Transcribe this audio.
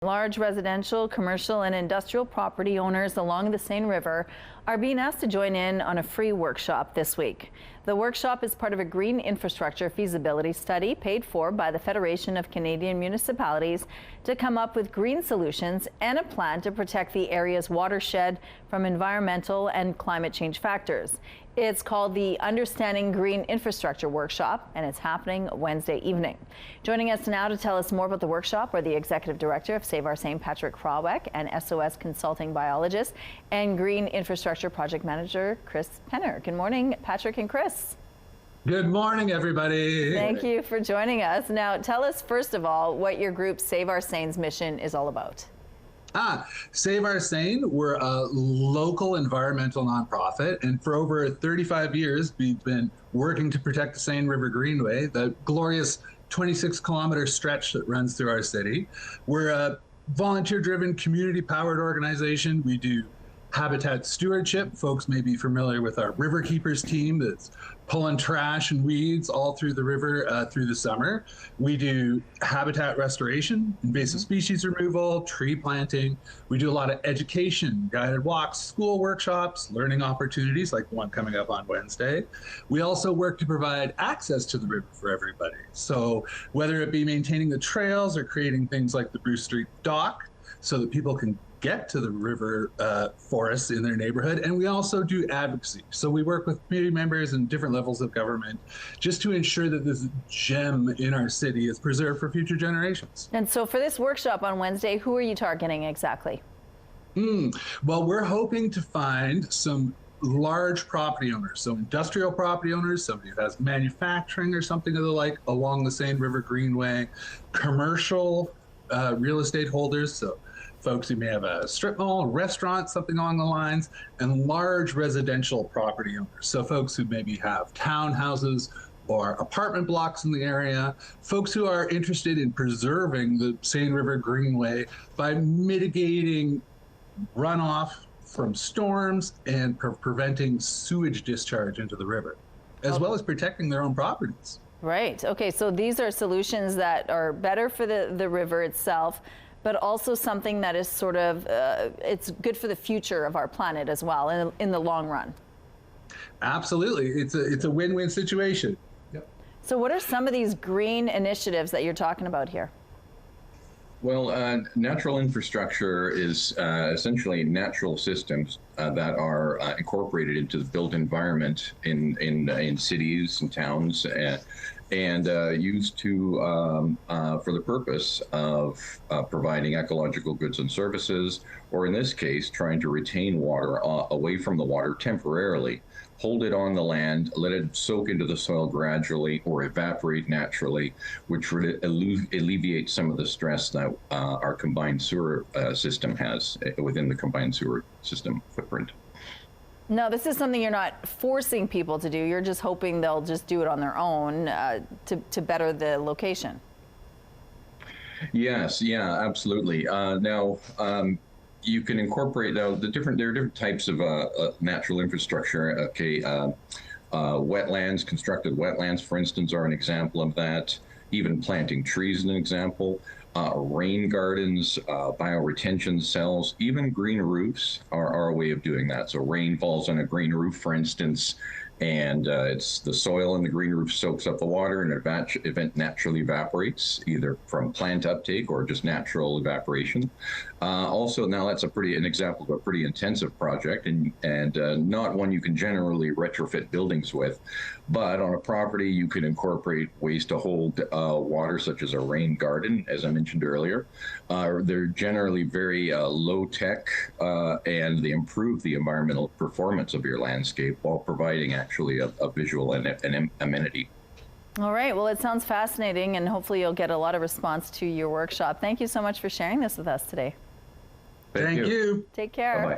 Large residential, commercial, and industrial property owners along the Seine River are being asked to join in on a free workshop this week. The workshop is part of a green infrastructure feasibility study paid for by the Federation of Canadian Municipalities to come up with green solutions and a plan to protect the area's watershed from environmental and climate change factors. It's called the Understanding Green Infrastructure Workshop, and it's happening Wednesday evening. Joining us now to tell us more about the workshop are the Executive Director of Seine, Patrick Krawec, and SOS Consulting Biologist and Green Infrastructure Project Manager, Chris Penner. Good morning, Patrick and Chris. Good morning, everybody. Thank you for joining us. Now, tell us, first of all, what your group Save Our Seine's mission is all about. Save Our Seine, we're a local environmental nonprofit, and for over 35 years, we've been working to protect the Seine River Greenway, the glorious 26-kilometer stretch that runs through our city. We're a volunteer-driven, community-powered organization. We do habitat stewardship. Folks may be familiar with our River Keepers team that's pulling trash and weeds all through the river through the summer. We do habitat restoration, invasive species removal, tree planting. We do a lot of education, guided walks, school workshops, learning opportunities like the one coming up on Wednesday. We also work to provide access to the river for everybody. So whether it be maintaining the trails or creating things like the Bruce Street dock so that people can get to the river forests in their neighborhood. And we also do advocacy. So we work with community members and different levels of government just to ensure that this gem in our city is preserved for future generations. And so for this workshop on Wednesday, who are you targeting exactly? Well, we're hoping to find some large property owners, so industrial property owners, somebody who has manufacturing or something of the like along the Seine River Greenway, commercial real estate holders, so folks who may have a strip mall, a restaurant, something along the lines, and large residential property owners. So folks who maybe have townhouses or apartment blocks in the area, folks who are interested in preserving the Seine River Greenway by mitigating runoff from storms and preventing sewage discharge into the river, as well as protecting their own properties. Right. Okay, so these are solutions that are better for the river itself, but also something that is sort of, it's good for the future of our planet as well in the long run. Absolutely. It's a win-win situation. Yep. So what are some of these green initiatives that you're talking about here? Well, natural infrastructure is essentially natural systems that are incorporated into the built environment in cities and towns and used to for the purpose of providing ecological goods and services, or in this case, trying to retain water away from the water temporarily, hold it on the land, let it soak into the soil gradually or evaporate naturally, which would alleviate some of the stress that our combined sewer system has within the combined sewer system footprint. No, this is something you're not forcing people to do. You're just hoping they'll just do it on their own to better the location. Yes, yeah, absolutely. Now, you can incorporate there are different types of natural infrastructure. Okay, wetlands, constructed wetlands, for instance, are an example of that. Even planting trees is an example. Rain gardens, bioretention cells, even green roofs are a way of doing that. So rain falls on a green roof, for instance, and it's the soil in the green roof soaks up the water and it naturally evaporates, either from plant uptake or just natural evaporation. Also, now that's an example of a pretty intensive project and not one you can generally retrofit buildings with, but on a property you can incorporate ways to hold water, such as a rain garden, as I mentioned earlier. They're generally very low tech and they improve the environmental performance of your landscape while providing actually a visual and an amenity. All right, well, it sounds fascinating, and hopefully you'll get a lot of response to your workshop. Thank you so much for sharing this with us today. Thank you. Take care. Bye-bye.